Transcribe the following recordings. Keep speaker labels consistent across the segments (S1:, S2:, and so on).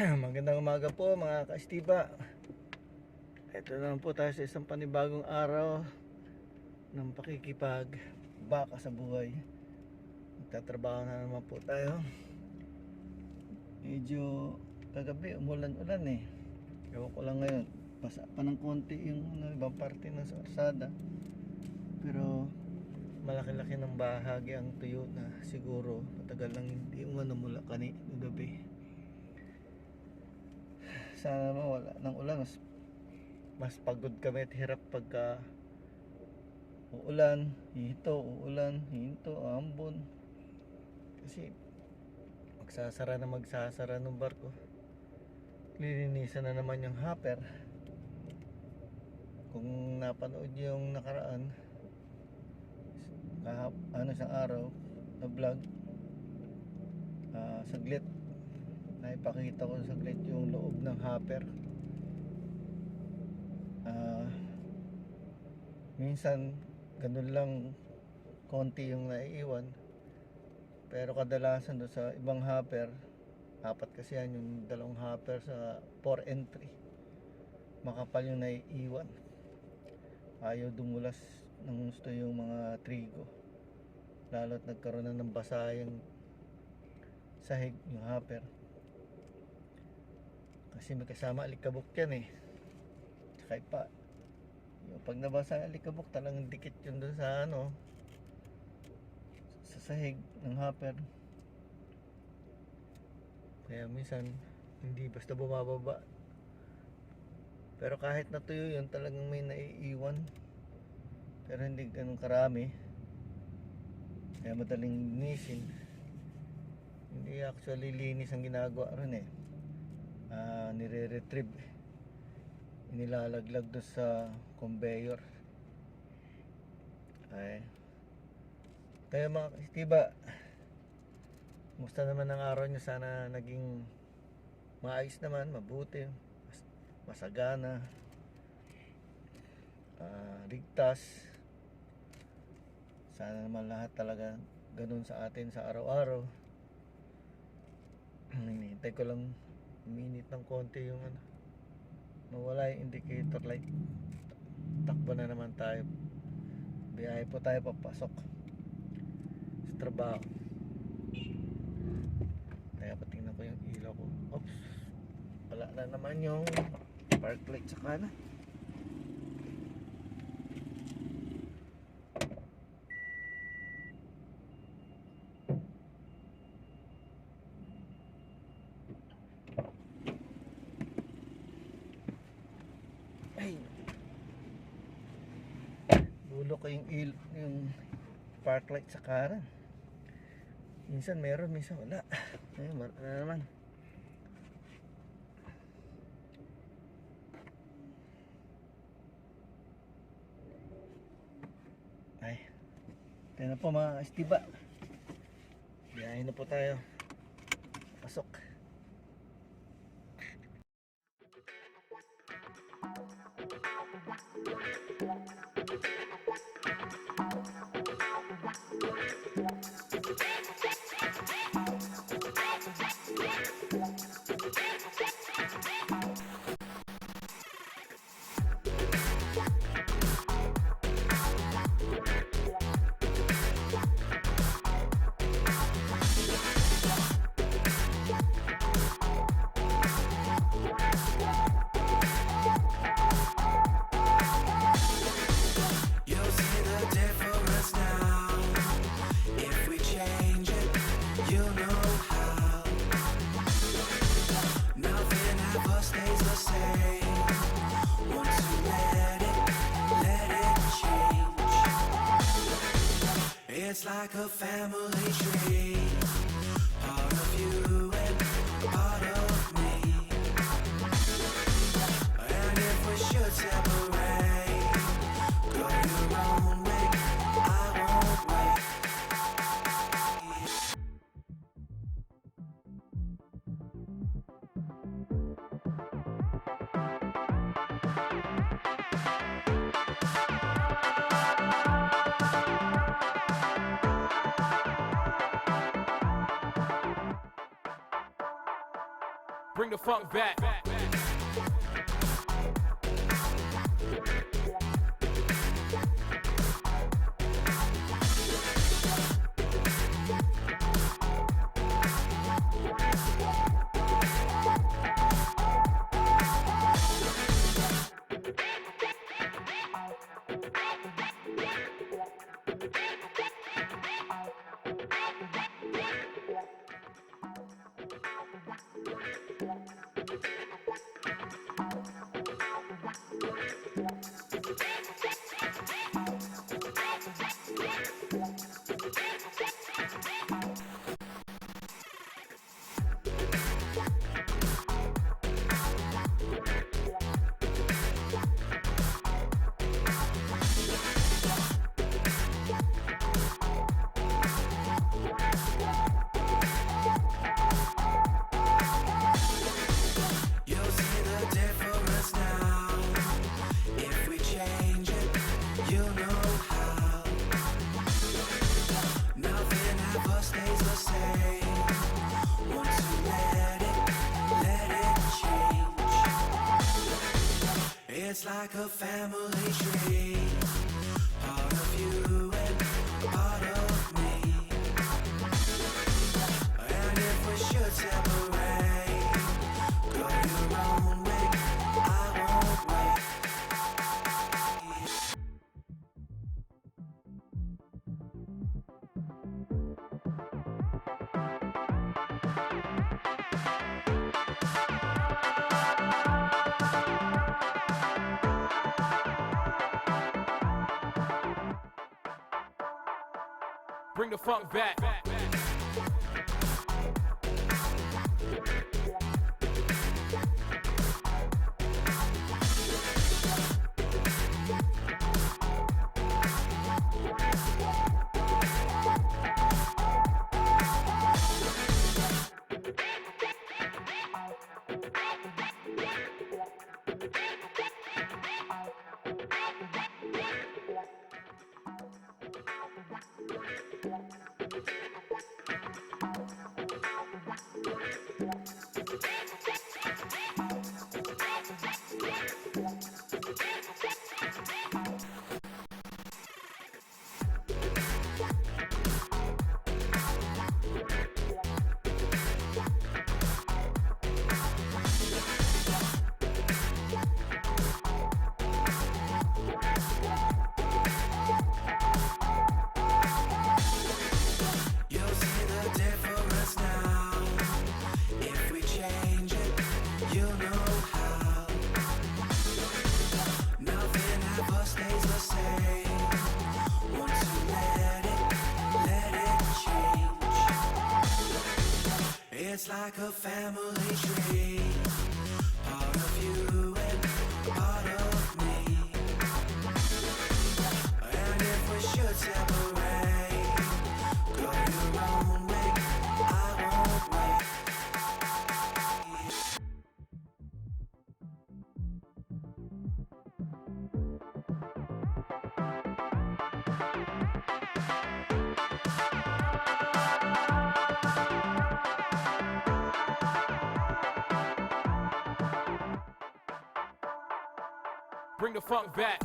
S1: Magandang umaga po mga ka-Estiba. Ito naman po tayo sa isang panibagong araw ng pakikipag-baka sa buhay. Magtatrabaho na naman po tayo. Medyo kagabi umulan-ulan eh. Ewan ko lang ngayon, basa pa ng konti yung ibang parte ng Sarsada. Pero malaki-laki ng bahagi ang tuyo na siguro matagal lang hindi mula gabi. Sana mawala ng ulan, mas pagod kami at hirap pagka uulan, hinto, ambon. Kasi magsasara ng barko. Lilinisan na naman yung hopper. Kung napanood niyo yung nakaraan, isang araw na vlog, saglit naipakita ko saglit yung loob ng hopper. Minsan ganun lang konti yung naiiwan, pero kadalasan doon sa ibang hopper, apat kasi yan yung dalawang hopper sa 4 and 3, makapal yung naiiwan. Ayaw dumulas ng gusto yung mga trigo, lalo't nagkaroon na ng basa yung sahig yung hopper. Kasi may kasama alikabok yan eh. Tsaka yung pag nabasa ang alikabok, talagang dikit yun doon sa sa sahig ng hopper. Kaya minsan hindi basta bumababa. Pero kahit natuyo yun, talagang may naiiwan. Pero hindi ganun karami. Kaya madaling linisin. Hindi actually linis ang ginagawa ron eh. Nire-retrieve, inilalaglag doon sa conveyor. Kaya mga Estiba, musta naman ang araw nyo? Sana naging maayos naman, mabuti, masagana, ligtas. Sana naman lahat talaga ganun sa atin sa araw-araw. Hinihintay ko lang minute ng konti yung mawala yung indicator light. Takbo na naman tayo, biyahe po tayo papasok sa trabaho. Kaya patingnan ko yung ilaw ko. Oops, wala na naman yung park light sa kanan. Dulo ko yung park light sa kanan. Minsan meron, minsan wala. Ayun, wala na naman. Tayo na po mga Estiba. Biyahe na po tayo. Pasok.
S2: It's like a family tree, part of you and part of me. And if we should separate, go your own way, I won't wait.
S3: Bring the funk back.
S2: You'll see the difference now. If we change it, you'll know how. Nothing ever stays the same. Once you let it change. It's like a family tree. Part of you and part of me. And if we should separate, go your own way, I won't wait.
S3: Bring the funk back. You'll see the difference now. If we change it, you'll know how. Nothing ever stays the same. Once you let it change. It's like a family tree. Part of you and part of me. And if we should separate, go your own way, I won't wait. Bring the funk back.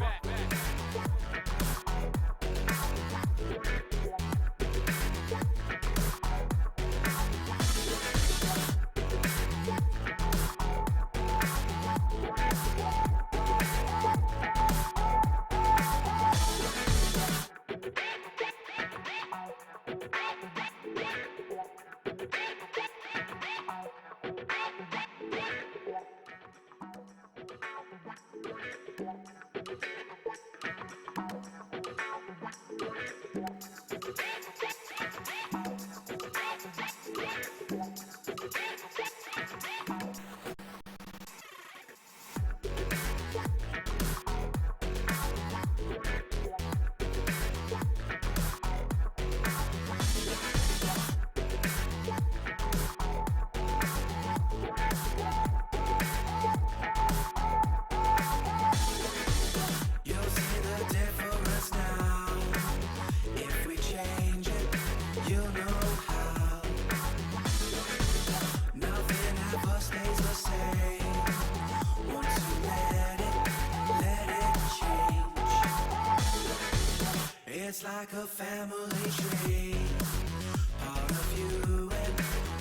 S2: the same. Want to let it change. It's like a family tree. Part of you and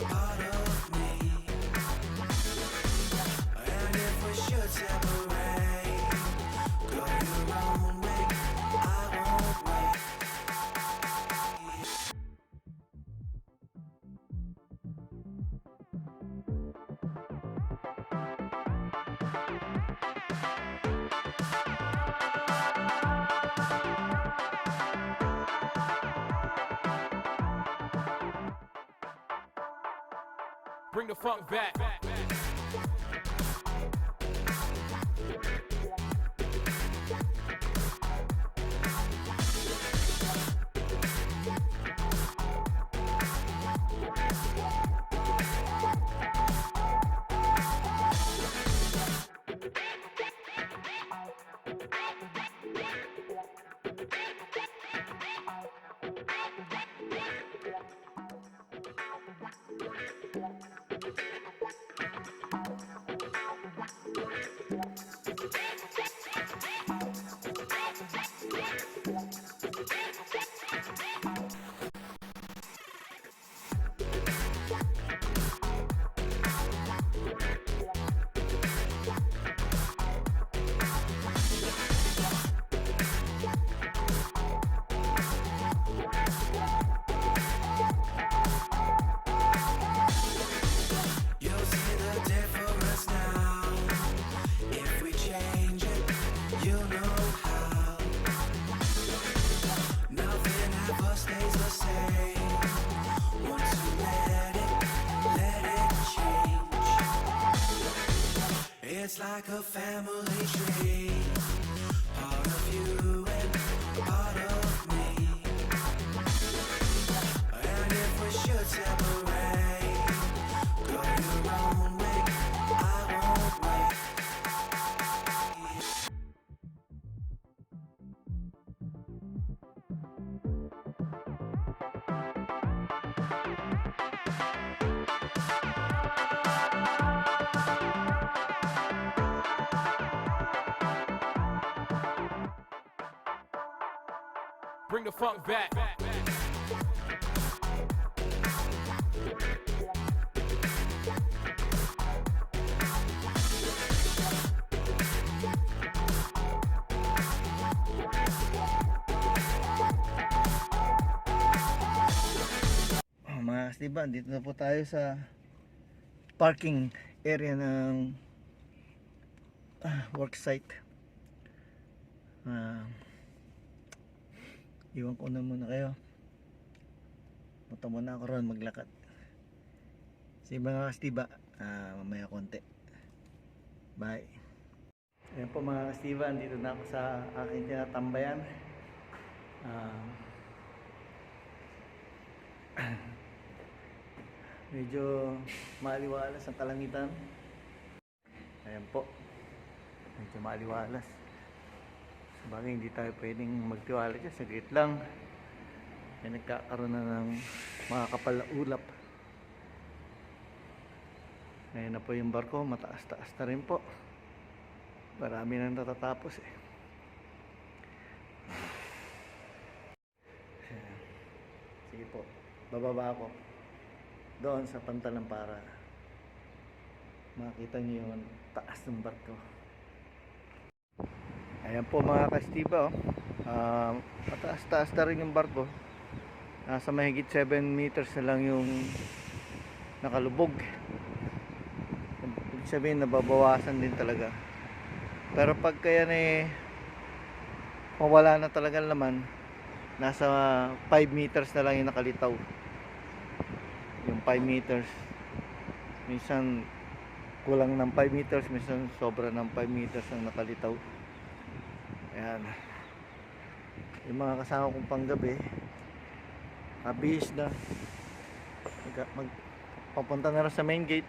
S2: part of me. And if we should separate, go your own way, I won't wait.
S4: Bring the funk back.
S2: You'll see the difference now. If we change it, you'll know how. Nothing ever stays the same. Want to let it change. It's like a family tree. Part of you and part of me. And if we should separate, go your own way, I won't wait.
S4: Bring the funk back.
S1: Mga kastiban, dito na po tayo sa parking area ng work site. Iwan ko na muna kayo. Punta muna ako ron maglakad. Sige mga kastiba, mamaya konti. Bye. Ayan po mga kastiba, dito na ako sa aking tinatambayan. Medyo maliwalas ang kalangitan. Ayan po, medyo maliwalas. Sabagay hindi tayo pwedeng magtiwala dyan, saglit lang ay nagkakaroon na ng mga kapal na ulap. Ngayon na po yung barko, mataas-taas na rin po. Marami nang natatapos eh. Sige po, bababa ako doon sa pantalan para makita niyo yung taas ng barko. Ayan po mga kastiba, mataas-taas na rin yung barko. Nasa mahigit 7 meters na lang yung nakalubog. Ibig sabihin nababawasan din talaga. Pero pag kaya mawala na talaga laman, nasa 5 meters na lang yung nakalitaw. Yung 5 meters, minsan kulang ng 5 meters, minsan sobra ng 5 meters ang nakalitaw. Ayan, yung mga kasama kong panggabi habis na papunta na rin sa main gate,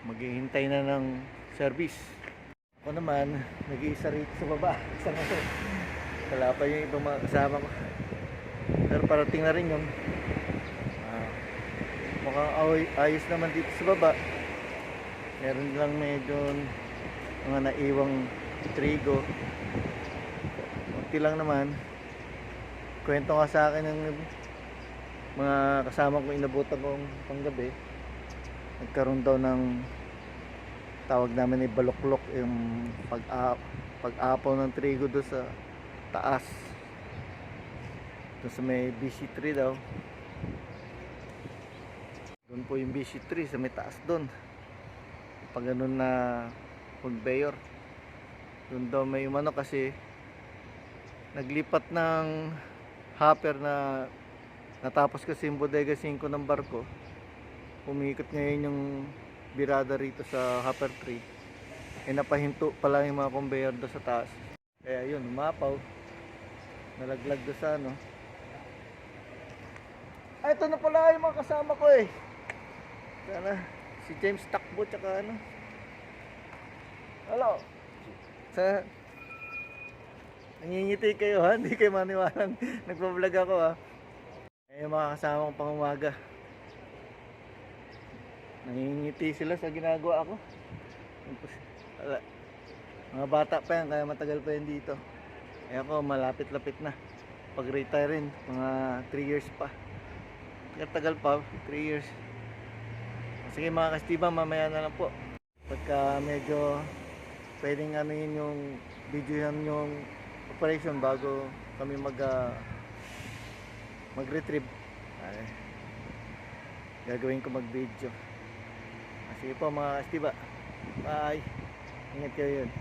S1: maghihintay na ng service. Ako naman nag-iisa rito sa baba, isang ako, wala pa yung ibang mga kasama ko, pero parating na rin yun. mukhang ayos naman dito sa baba. Meron lang medyo mga naiwang trigo. Kunti lang naman. Kwento nga sa akin ng mga kasama ko inabutan kong panggabi. Nagkaroon daw ng tawag namin ay baluklok, yung pag-apaw ng trigo doon sa taas. Doon sa may BC3 daw. Doon po yung BC3 sa may taas doon. Pag ganun na conveyor. Doon daw may umano kasi naglipat ng hopper na natapos kasi yung bodega 5 ng barko. Umikot ngayon yung birada rito sa hopper 3. Eh napahinto pala yung mga conveyor doon sa taas. Kaya yun, umapaw. Nalaglag doon sa ano. Ay, ito na pala yung mga kasama ko eh. Sana si James Takbo tsaka ano. Hello. Sa nangingiti kayo ha, hindi kayo maniwalang nagpa-vlog ako ha. Eh yung mga kasama kong pangumaga. Nangingiti sila sa ginagawa ko. Wala. Mga bata pa yan, kaya matagal pa yan dito. Eh ako, malapit-lapit na. Pag-retire rin, mga 3 years pa. Tagal pa, 3 years. Sige mga kastiba, mamaya na lang po. Pagka medyo pwedeng ano yun yung video yan yung operation bago kami mag-retrieve. Ay, gagawin ko mag-video. Sige po mga kastiba. Bye. Ingat kayo yun.